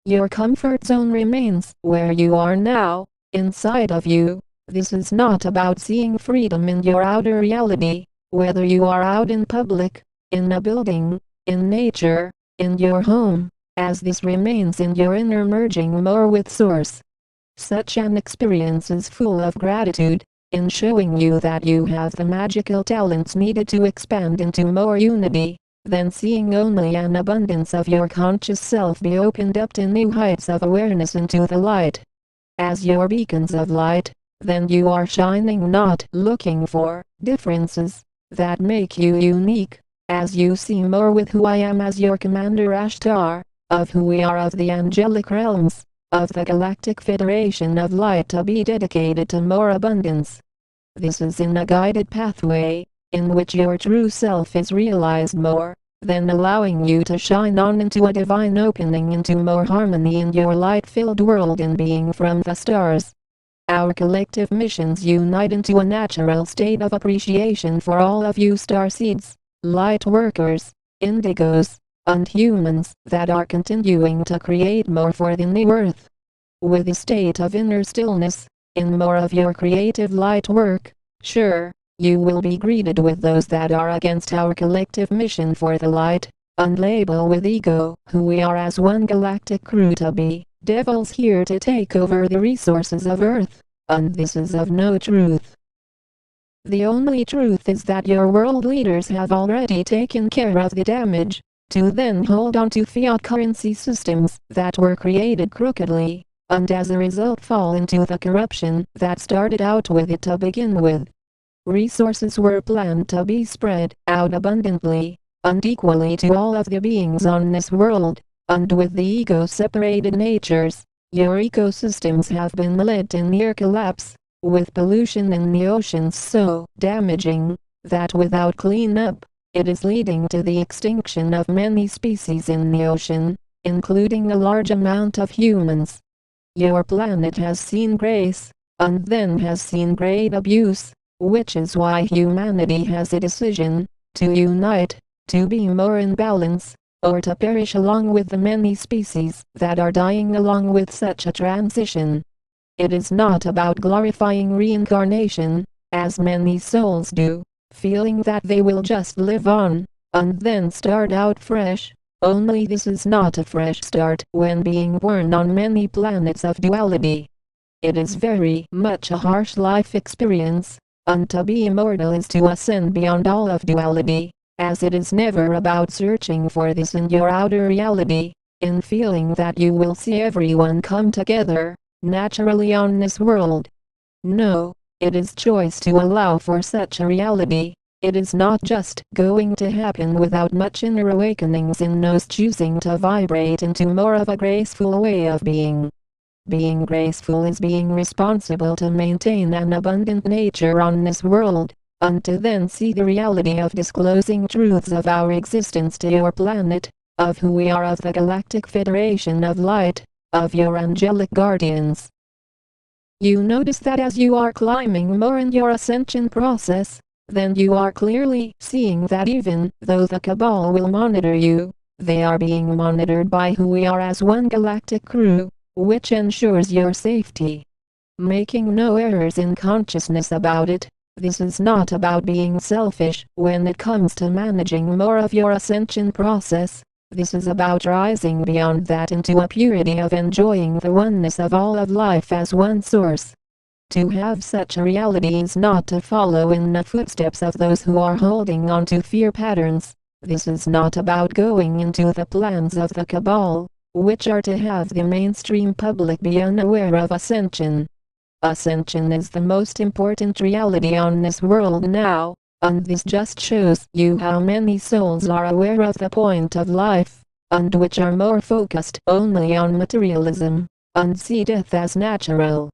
Your comfort zone remains where you are now, inside of you. This is not about seeing freedom in your outer reality, whether you are out in public, in a building, in nature, in your home, as this remains in your inner merging more with Source. Such an experience is full of gratitude, in showing you that you have the magical talents needed to expand into more unity, than seeing only an abundance of your conscious self be opened up to new heights of awareness into the light. As your beacons of light, then you are shining, not looking for differences that make you unique, as you see more with who I am as your Commander Ashtar, of who we are of the angelic realms, of the Galactic Federation of Light, to be dedicated to more abundance. This is in a guided pathway, in which your true self is realized more, then allowing you to shine on into a divine opening into more harmony in your light-filled world and being from the stars. Our collective missions unite into a natural state of appreciation for all of you starseeds, light workers, indigos, and humans that are continuing to create more for the new earth. With a state of inner stillness, in more of your creative light work, sure, you will be greeted with those that are against our collective mission for the light, and label with ego who we are as one galactic crew to be devils here to take over the resources of Earth, and this is of no truth. The only truth is that your world leaders have already taken care of the damage, to then hold on to fiat currency systems that were created crookedly, and as a result fall into the corruption that started out with it to begin with. Resources were planned to be spread out abundantly, and equally to all of the beings on this world, and with the ego-separated natures, your ecosystems have been led to near collapse, with pollution in the oceans so damaging, that without cleanup, it is leading to the extinction of many species in the ocean, including a large amount of humans. Your planet has seen grace, and then has seen great abuse, which is why humanity has a decision, to unite, to be more in balance, or to perish along with the many species that are dying along with such a transition. It is not about glorifying reincarnation, as many souls do, feeling that they will just live on, and then start out fresh. Only this is not a fresh start when being born on many planets of duality. It is very much a harsh life experience. And to be immortal is to ascend beyond all of duality, as it is never about searching for this in your outer reality, in feeling that you will see everyone come together, naturally on this world. No, it is choice to allow for such a reality. It is not just going to happen without much inner awakenings in those choosing to vibrate into more of a graceful way of being. Being graceful is being responsible to maintain an abundant nature on this world, and to then see the reality of disclosing truths of our existence to your planet, of who we are, of the Galactic Federation of Light, of your angelic guardians. You notice that as you are climbing more in your ascension process, then you are clearly seeing that even though the Cabal will monitor you, they are being monitored by who we are as one galactic crew, which ensures your safety. Making no errors in consciousness about it. This is not about being selfish when it comes to managing more of your ascension process. This is about rising beyond that into a purity of enjoying the oneness of all of life as one source. To have such a reality is not to follow in the footsteps of those who are holding on to fear patterns. This is not about going into the plans of the Cabal, which are to have the mainstream public be unaware of Ascension. Ascension is the most important reality on this world now, and this just shows you how many souls are aware of the point of life, and which are more focused only on materialism, and see death as natural.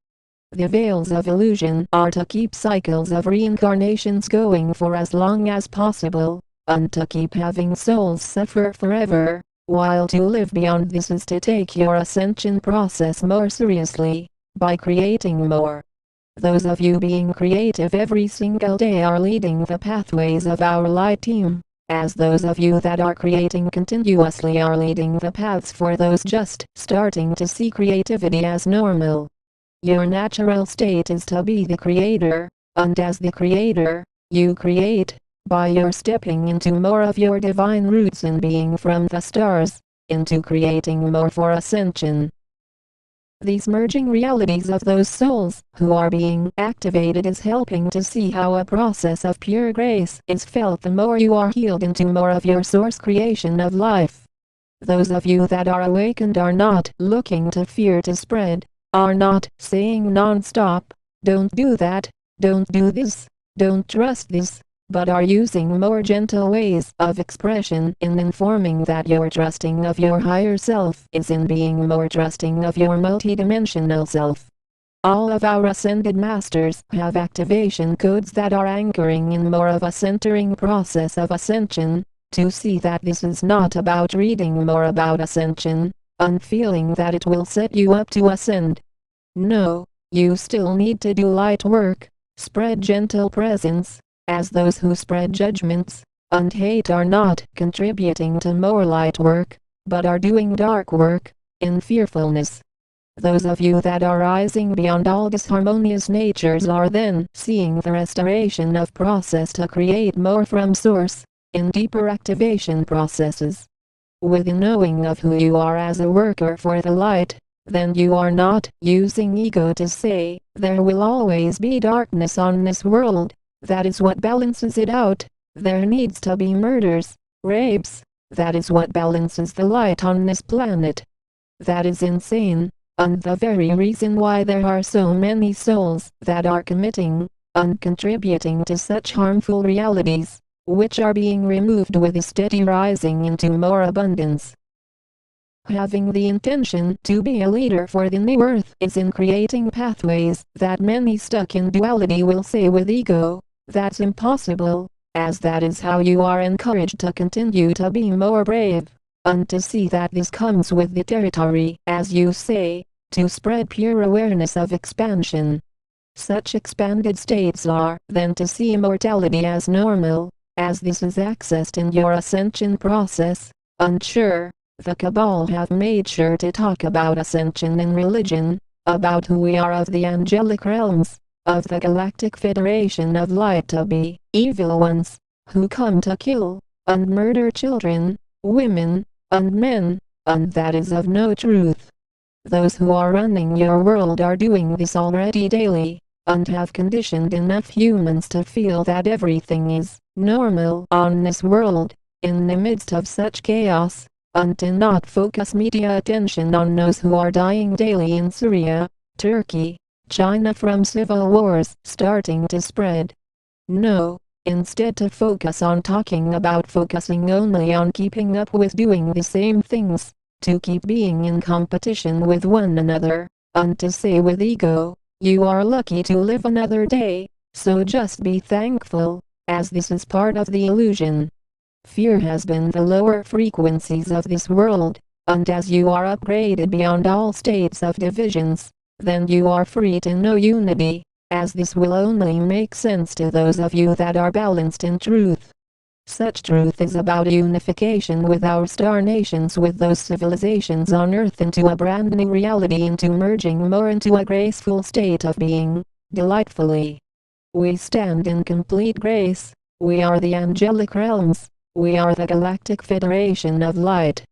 The veils of illusion are to keep cycles of reincarnations going for as long as possible, and to keep having souls suffer forever. While to live beyond this is to take your ascension process more seriously, by creating more. Those of you being creative every single day are leading the pathways of our light team, as those of you that are creating continuously are leading the paths for those just starting to see creativity as normal. Your natural state is to be the creator, and as the creator, you create, by your stepping into more of your divine roots and being from the stars, into creating more for ascension. These merging realities of those souls who are being activated is helping to see how a process of pure grace is felt the more you are healed into more of your source creation of life. Those of you that are awakened are not looking to fear to spread, are not saying non-stop, don't do that, don't do this, don't trust this, but are using more gentle ways of expression in informing that your trusting of your higher self is in being more trusting of your multidimensional self. All of our ascended masters have activation codes that are anchoring in more of a centering process of ascension, to see that this is not about reading more about ascension, and feeling that it will set you up to ascend. No, you still need to do light work, spread gentle presence, as those who spread judgments and hate are not contributing to more light work, but are doing dark work, in fearfulness. Those of you that are rising beyond all disharmonious natures are then seeing the restoration of process to create more from source, in deeper activation processes. With the knowing of who you are as a worker for the light, then you are not using ego to say, there will always be darkness on this world. That is what balances it out. There needs to be murders, rapes. That is what balances the light on this planet. That is insane, and the very reason why there are so many souls that are committing and contributing to such harmful realities, which are being removed with a steady rising into more abundance. Having the intention to be a leader for the new earth is in creating pathways that many stuck in duality will say with ego, that's impossible, as that is how you are encouraged to continue to be more brave, and to see that this comes with the territory, as you say, to spread pure awareness of expansion. Such expanded states are then to see immortality as normal, as this is accessed in your ascension process, and sure, the Cabal have made sure to talk about ascension in religion, about who we are of the angelic realms, of the Galactic Federation of Light to be evil ones, who come to kill and murder children, women, and men, and that is of no truth. Those who are running your world are doing this already daily, and have conditioned enough humans to feel that everything is normal on this world, in the midst of such chaos, and to not focus media attention on those who are dying daily in Syria, Turkey, China from civil wars starting to spread. No, instead to focus on talking about focusing only on keeping up with doing the same things, to keep being in competition with one another, and to say with ego, you are lucky to live another day, so just be thankful, as this is part of the illusion. Fear has been the lower frequencies of this world, and as you are upgraded beyond all states of divisions, then you are free to know unity, as this will only make sense to those of you that are balanced in truth. Such truth is about unification with our star nations, with those civilizations on Earth, into a brand new reality, into merging more into a graceful state of being, delightfully. We stand in complete grace, we are the angelic realms, we are the Galactic Federation of Light.